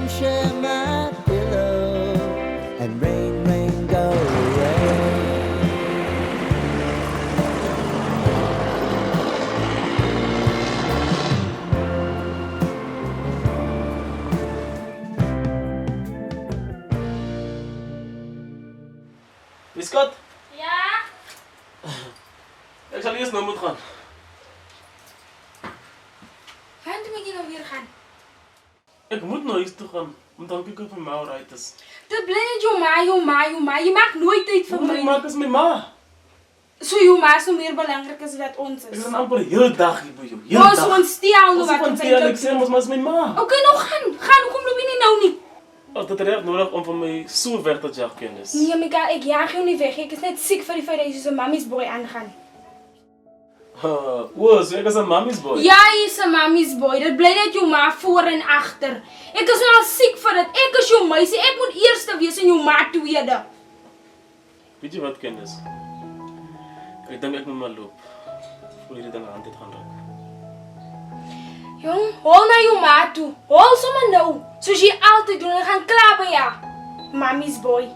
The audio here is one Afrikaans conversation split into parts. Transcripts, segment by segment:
come share my pillow and rain, rain, go away. Scott, Ja? ik zal eerst naar moet gaan. Waarom moet je nou weer gaan? Ik moet naar huis toe gaan, want dan kijk ik of my ma right is. Dit bly net jou ma. Je maakt nooit tijd voor Wat mij. ik maak is my ma. So jou ma is nou meer belangrijk as wat ons Ik is. ben amper de hele dag hier by jou. Hele Ons dag. ons stel nou Als ik wat van ons teen, ik zeg, maar is my ma. Oké, nou gaan. Hoekom loop je niet nou niet? Als het recht nodig om van mij zo weg te jagen is. Nee, Mika, ik jaag jou niet weg. Ik is net ziek voor die feit dat je zo'n mami's boy aangaan. Wow, so ik is een mami's boy. Ja, je is een mami's boy. Dat bly net jou ma voor en achter. Ik is nou al ziek voor dit. Ik is jou meisie. Ik moet eerste wees en jou ma tweede. Weet je wat, Candice? Ik denk ik moet maar loop. Voor jullie dan aan dit gaan raken. Jong, hol naar jou ma toe. Hol sommer nou. Zoals je altijd doet en gaan klaar bij jou. Mami's boy.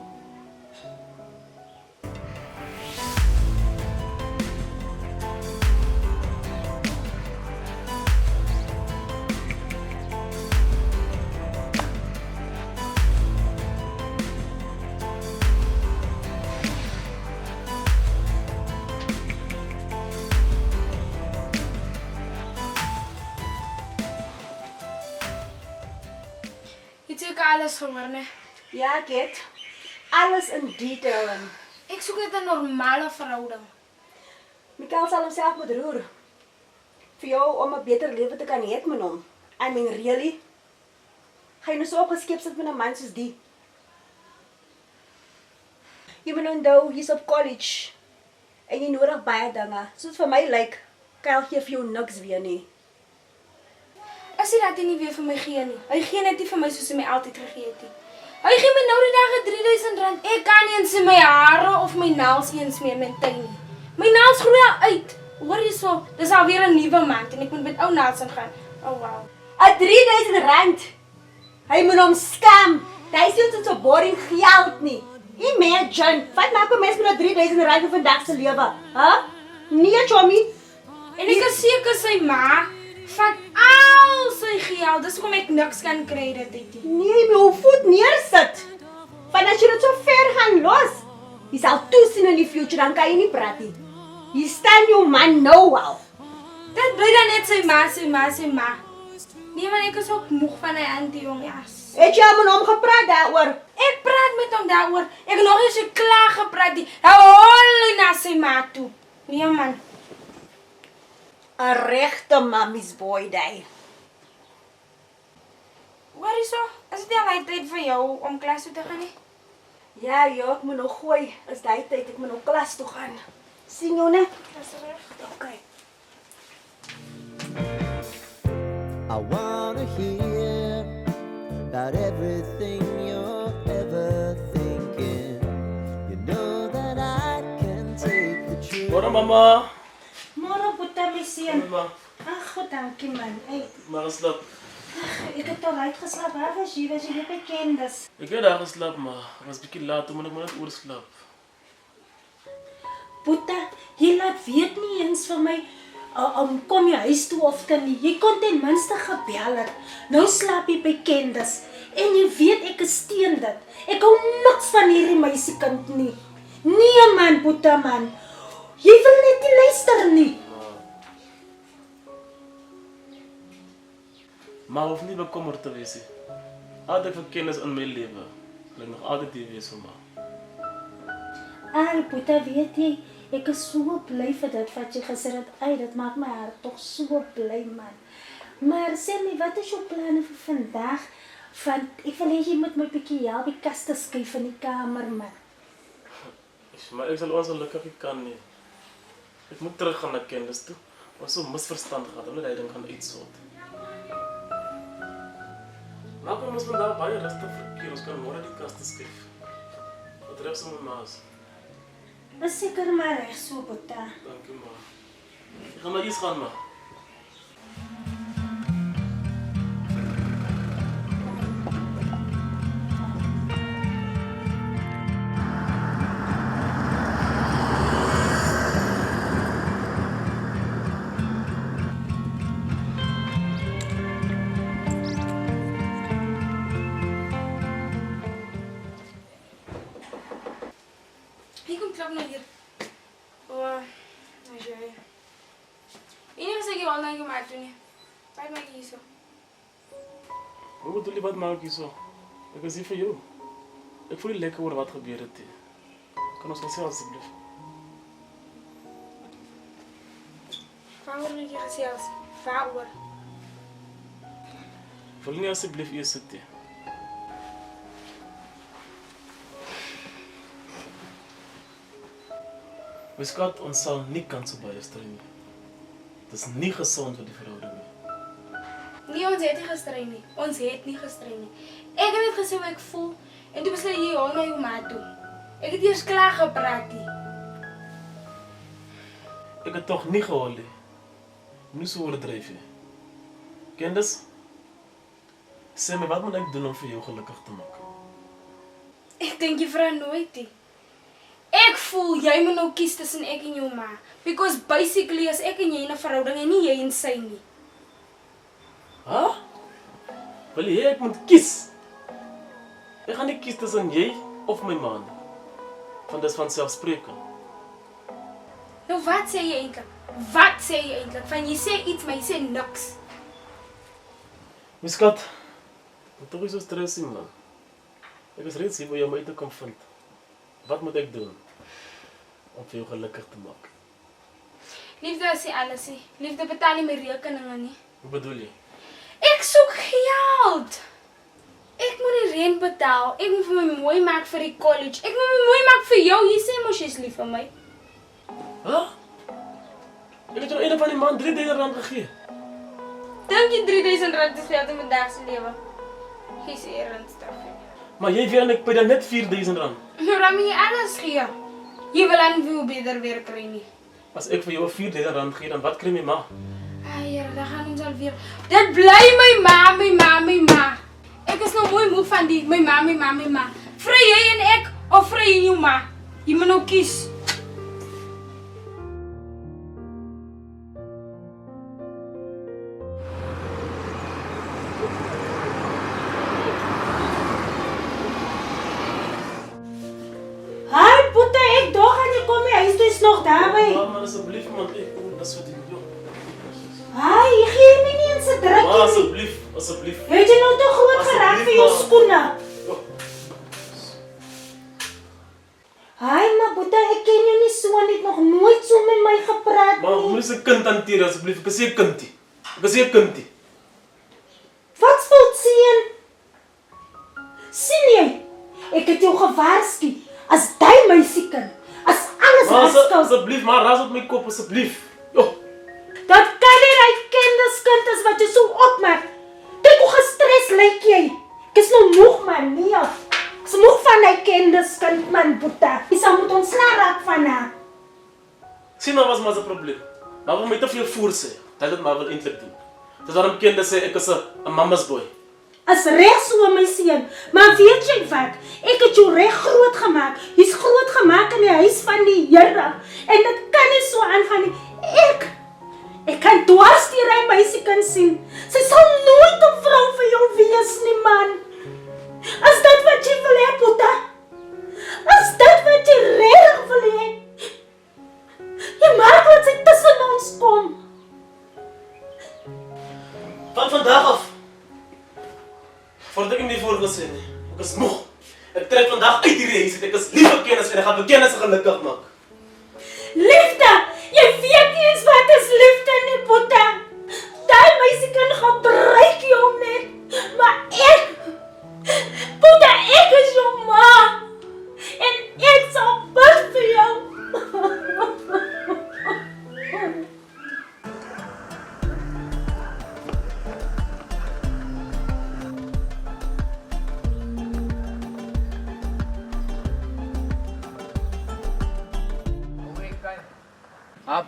Het is ook alles geworden. Hè. Ja, Kit. Alles in detail. Ik zoek net een normale verhouding. Mikael sal homself moet roer. Vir jou om 'n beter lewe te kan hê met hom. I mean, really? Gaan jy nou so opgeskep sit met 'n man soos die? Jy moet onthou, jy's op college. En jy nodig baie dinge. Soos vir my lyk, Kyle gee vir jou niks weer nie. As hy dat nie weer vir my gee nie. Hy gee net nie vir my soos hy my altyd gegee het nie. Hy gee my nou die dag R3000. Ek kan nie eens my hare of my naels eens meer met tuin nie. My naels groei al uit. Hoor jy so? Dis alweer 'n nuwe maand en ek moet met ou naels ingaan. Oh wow. R3000. Hy moet hom skam. Hy sê dit so boring geld nie. Imagine, wat maak 'n mens met R3000 vir vandag se lewe? Hè? Nee, Chommy. En ek is seker sy ma vat al sy geld. Dis hoekom ek niks kan kry dit uit nie. Nee, my hoe voet neersit. Want as jy dit so ver gaan los, jy sal toesien in die future, dan kan jy nie praat nie. Jy staan jou man nou al. Dit bly dan net sy ma. Nee, maar ek is ook moeg van hy auntie jong jas. Het jy al met hom gepraat daaroor? Ek praat met hom daaroor. Ek het nog nie so klaar gepraat nie. Hy hol hy na sy ma toe. Nee man. 'n regte mammy's boy daai. Waar is so? Is dit al tyd vir jou om klas toe te gaan nie? Ja, ek moet nog gooi. Is daai tyd ek moet nog klas toe gaan. Sien jou net. Dis reg. Okay. I wanna hear about everything you're ever thinking. You know that I can take the truth. Hoor mama. Môre Boeta my seun. Mama, Ag, goed, dankie man. Hey, maar geslaap. ek het al uitgeslaap. Waar was jy? Was jy net by Candice? Ik heb daar geslapen, maar het was een beetje laat, toen moet ik maar net oorslaap. Boeta, jy laat weet nie eens vir my kom jy huis toe of dan nie. Jy kon ten minste gebel het. Nou slaap jy by Candice. En jy weet ek is teen dit. Ek hou niks van hierdie meisiekind nie. Nee man, Boeta man. Jy wil net nie luister nie. Maar hoef niet bekommerd te wezen. Altijd veel kennis in mijn leven. Ik nog altijd die wees van me. Boeta, weet jy, ek is so bly vir dit wat jy gesê het. Ai, dit maak my hart tog so bly man. Maar sê my, wat is jou planne vir vandag? Want ek wil hê jy moet my bietjie help die kaste skuif in die kamer man. Maar ik zal ongelukkig ik kan niet. Ik moet terug gaan naar kennis toe. Was zo'n misverstand gehad, omdat hij dan gaan uitzoeken. Maar ik moet vandaag bij je rustig verkeer, ons kan morgen die kasten schrijven. Wat rest van mijn maas. Is seker maar reg so, Boeta. Dank u, ma. Ik ga maar iets gaan, ma. klap nou hier. Oh, as jy. Enige sê jy al dan gemaak toe nie. Wat maak jy so? Hoe bedoel jy wat maak jy so? Ek is hier vir jou. Ek voel nie lekker oor wat gebeur het nie. Kan ons gesels asseblief? Waaroor moet jy gesels? Waaroor? Wil nie asseblief eers sit nie. Skat, ons sal nie kan so baie stry nie. Dit is nie gesond vir die verhouding nie. Nee, ons het nie gestry nie. Ons het nie gestry nie. Ek het net gesê hoe ek voel en toe besluit jy haal my jou ma toe. Ek het eers klaar gepraat nie. Ek het tog nie gehoor nie. Moenie so oordryf nie. Candace, sê my, wat moet ek doen om vir jou gelukkig te maak? Ek dink jy vra nooit nie. Ek voel jy moet nou kies tussen ek en jou ma. Because basically as ek en jy in 'n verhouding en nie jy en sy nie. Huh? Wil jy ek moet kies? Ek gaan nie kies tussen jy of my ma nie. Want dis vanselfsprekend. Nou wat sê jy eintlik? Wat sê jy eintlik? Van jy sê iets, maar jy sê niks. My skat, ek tog is so stressing man. Ek is reeds hier waar jy my te kom vind. Wat moet ek doen om vir jou gelukkig te maak? Liefde is nie alles nie. Liefde betaal nie my rekeninge nie. Hoe bedoel jy? Ek soek geld. Ek moet die rent betaal. Ek moet vir my mooi maak vir die college. Ek moet my mooi maak vir jou. Jy sê mos jy's lief vir my. Huh? Ek het jou einde van die maand R3,000 gegee. Dink jy R3,000 is geld in vandag se lewe? Gie's ernstig. Maar jy weet ek by dan net R4,000. Nou dan moet jy alles gee. Jy wil aan wie beter weer kry nie. As ek vir jou R4,000 gee, dan wat kry my ma? Ai, dan gaan ons alweer. Dit bly my ma. Ek is nou mooi moeg van die my ma. Vry jy en ek of vry jy jou ma? Jy moet nou kies. Hi, Boeta, ek dog aan jy kom, hy is nog daarby. Ma, maar asseblief man, dis vir die jou. Hi, jy gee my nie eens 'n Ma, drukkie nie. asseblief. Het jy nou te groot geraak vir jou ma. skoene? Hi, maar Boeta, ek ken jou nie so, en het nog nooit so met my gepraat Ma, nie. moenie se kind hanteer asseblief. Ek is nie 'n kindie. Wat fout sien? Sien jy? Ek het jou gewaarsku. As jy meisie kind, as alles Ma, afskou, asseblief, maar ras op my kop asseblief. Jo. dat kan nie hy kinderskind is wat jy so opmaak. Kyk hoe gestres lyk jy. Ek is nou moeg man, nee. Ek is moeg van hy kinderskind man, Boeta. Jy sal moet ontsla raak van haar. Sien nou was maar 'n probleem. Maar wil my te veel voor sê. Dat dit maar wil eintlik doen. Dis waarom kinders sê ek is 'n mama's boy. As reg so my seun, maar weet jy wat? Ek het jou reg groot gemaak. Jy's groot gemaak in die huis van die Here. En dit kan nie so aangaan nie. Ek kan dwars deur hy meisie kan sien. Sy sal nooit 'n vrou vir jou wees nie, man. As dit wat jy wil hê, Boeta. As dit wat jy reg wil hê. Jy maak wat sy tussen ons kom. Van vandag af. Voordat ek nie voorgesê nie. Ek is moeg. Ek trek vandag uit hierdie huis. Ek is lief vir kennis en ek gaan kennis gelukkig maak. Liefde! Jy weet nie eens wat is liefde nie, Boeta. Daai meisie kan gebruik jou net. Maar Boeta, ek is jou ma. En ek sal bid vir jou.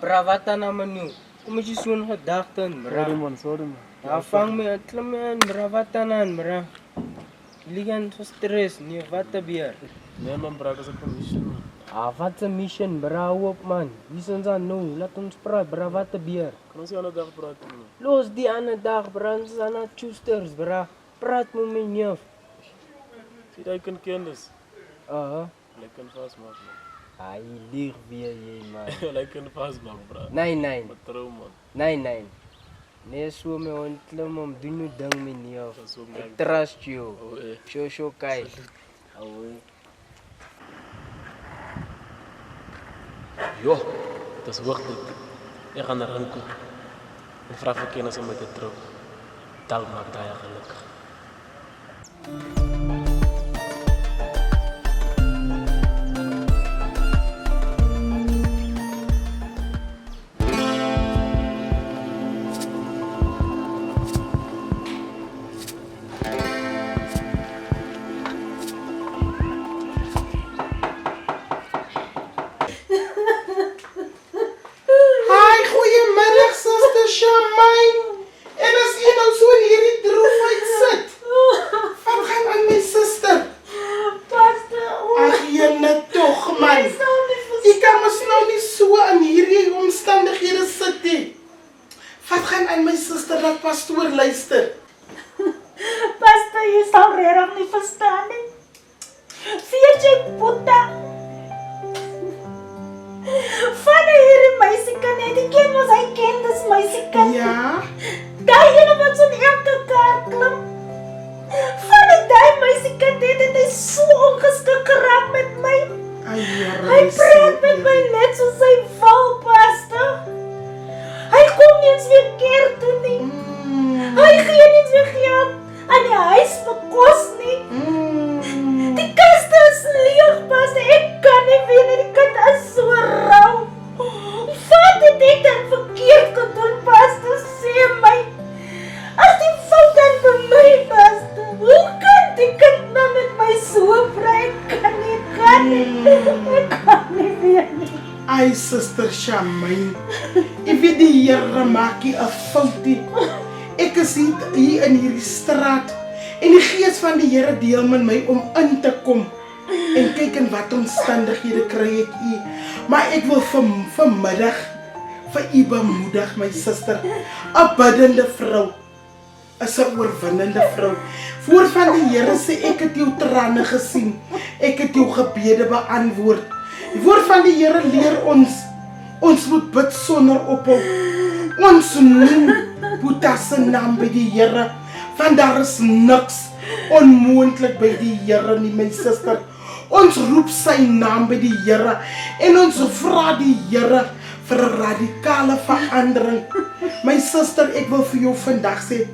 Bravata naman yun. Kung may susun gedagten, bra. Sorry man. Vang me, klim me aan, bravata nan, bra. Ligan so stress, nie wat bier. Nee man, bra, ek is 'n commission man. Wat 'n mission, bra, op man. Wie ons aan nou, laat ons praat, bra, wat bier. Kan ons die ander dag praat man? Los die ander dag, bra, ons aan na Chusters, bra. Praat met my neef. Sien jy kan kennis. Aha. Ek kan vasmaak man. Hy lieg weer jy man. Jy kan vasmaak, bro. Nee. Patrou, man. Nee. Nee, so my ontlum om doen nou ding meneer. Dis ook my. Trust you. Oh, Show kai. Awe. Jo, dis hoogtyd. Ek gaan na Rinko. En vra vir kennis om my te trou. Dalk maak daai gelukkig. Hi, goeiemiddag suster Shamain. En as jy nou so in hierdie droefheid sit, wat gaan aan my suster? Pastor, Ag jene tog man. Jy kan mos nou nie so in hierdie omstandighede sit nie. Wat gaan aan my suster dat pastoor luister? Pastor, jy sal regtig nie verstaan nie. Weet jy, Boeta? Van hierdie meisie kan net die ken mos hy ken dis meisie kan. Ja? Daai ene wat so in elke kaart klim. Van daai meisie kan dit het hy so ongeskik geraak met my. Ai Here. Hy praat met my net soos hy wil, Pastor. Hy kom nie eens weer kerk toe nie. Hy gee nie eens weer geld aan die huis vir kos nie. Die kaste is leeg, Pastor. Ek kan nie weer nie, die kind is so rauw. Wat het ek dan verkeerd gedoen, Pastor? Sê my. As die fout dan by my, Pastor. Hoe kan die kind nou met my so vry? Ek kan nie. Ek kan nie weer nie. Ai suster Shamain. Ek weet die Here maak nie 'n fout nie. Ek is hier in hierdie straat en die gees van die Here deel met my om in te kom en kyk in wat omstandighede kry ek u. Maar ek wil vanmiddag vir u bemoedig my suster. 'n Biddende vrou is 'n oorwinnende vrou. Voor van die Here sê ek het jou trane gesien. Ek het jou gebede beantwoord. Die woord van die Here leer ons moet bid sonder ophou. Ons noem Boeta se naam by die Here, want daar is niks onmoontlik by die Here nie, my suster. Ons roep sy naam by die Here en ons vra die Here vir 'n radikale verandering. My suster, ek wil vir jou vandag sê,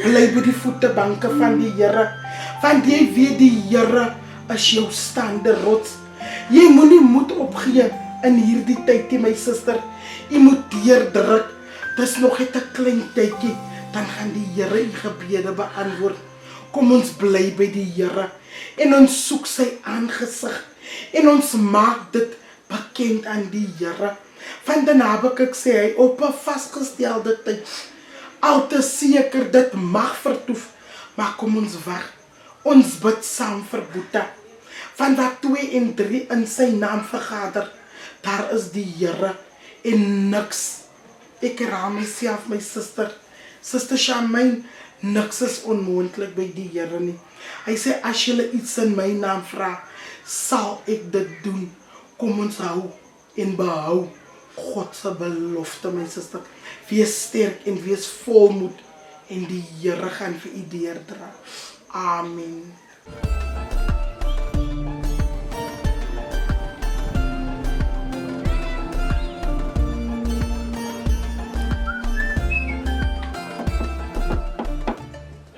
bly by die voetebanke van die Here, want jy weet die Here is jou staande rots. Jy moenie moed opgee in hierdie tyd nie, my suster. Jy moet deurdruk. Dis nog net 'n klein tydjie, dan gaan die Here u gebede beantwoord. Kom ons bly by die Here en ons soek sy aangesig en ons maak dit bekend aan die Here. Van dan Habakuk sê hy op 'n vasgestelde tyd, al te seker dit mag vertoef, maar kom ons wag. Ons bid saam vir Boeta. Van wat 2 en 3 in sy naam vergader, daar is die Here en niks. Ek herhaal myself, my suster. Suster Shamain, niks is onmoontlik by die Here nie. Hy sê as julle iets in my naam vra, sal ek dit doen. Kom ons hou en behou God se belofte, my suster. Wees sterk en wees volmoed en die Here gaan vir u deurdra. Amen.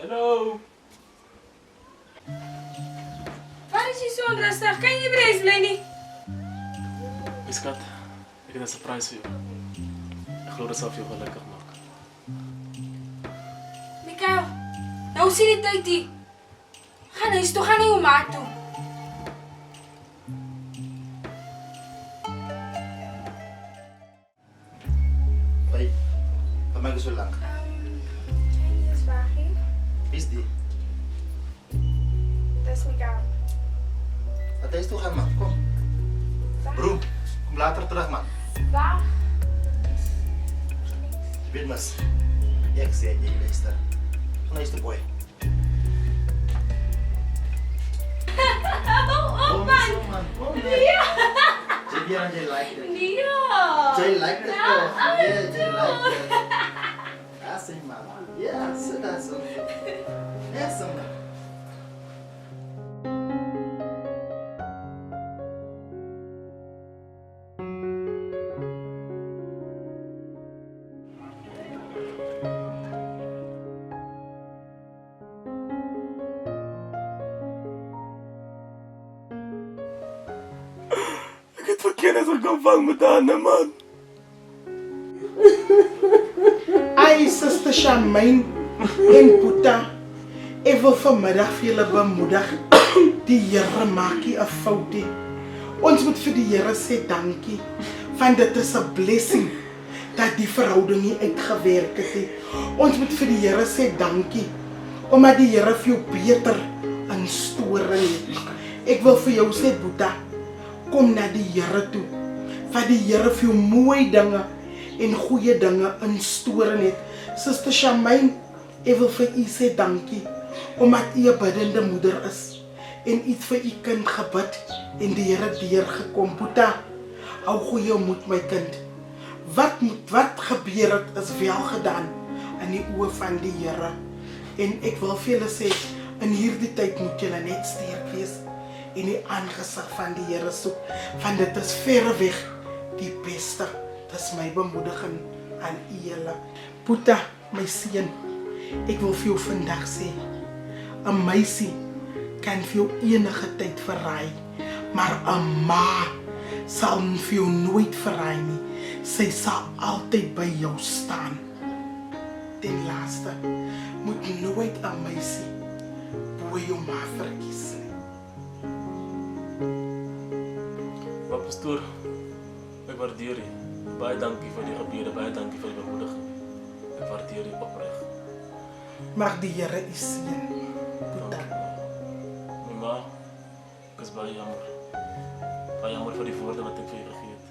Hallo. Waar is jy so onrustig? Kan jy by huis bly nie? Skat, ek het 'n surprise vir jou. Ek glo dit sal vir jou gelukkig maak. Mikael, nou sien die tyd hier. Gaan huis toe, gaan na jou ma toe. Hey, wat maak jy so lank? Chinese waggie. Wie is die? Dis Mikael. Wat is toe gaan man? Kom. Bro, kom later terug man. Wag. Jy weet mis. Ek sê jy luister. Gaan huis toe boy. Oh, Kom man. Kom man. ja. Jy weer en jy like dit. Ja. Jy like dit toch? Ja, jy like dit. Ja, sê mama. Ja, sê dat so. Ja, sê mama. Ek het vir kennis gekom met haar, man. Ai, Suster Charmaine en Boeta, ek wil vanmiddag vir julle bemoedig. Die Here maak nie 'n fout nie. Ons moet vir die Here sê dankie, want dit is 'n blessing dat die verhouding nie uitgewerk het nie. Ons moet vir die Here sê dankie, omdat die Here vir jou beter instoring het. Ek wil vir jou sê, Boeta, kom na die Here toe, want die Here vir jou mooi dinge en goeie dinge instoring het. Suster Charmaine, ek wil vir u sê dankie, omdat u 'n biddende moeder is en iets vir u kind gebid en die Here deurgekom. Boeta, hou goeie moed my kind. Wat gebeur het is wel gedaan in die oë van die Here. En ek wil vir julle sê, in hierdie tyd moet julle net sterk wees en die aangesig van die Here soek, want dit is verreweg die beste. Dis my bemoediging aan u julle. Boeta, my seun, ek wil vir jou vandag sê, 'n meisie kan vir jou enige tyd verraai, maar 'n ma sal vir jou nooit verraai nie. Sy sal altyd by jou staan. Ten laaste, moet nooit 'n meisie bo jou ma verkies nie. Maar pastoor, ek waardeer u. Baie dankie vir die gebede, baie dankie vir die bemoediging. Ek waardeer u opreg. Mag die Here u seën, Boeta. My ma, ek is baie jammer. Baie jammer vir die woorde wat ek vir u gegee het.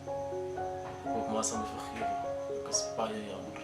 Ook ma sal my vergewe. Ek is baie jammer.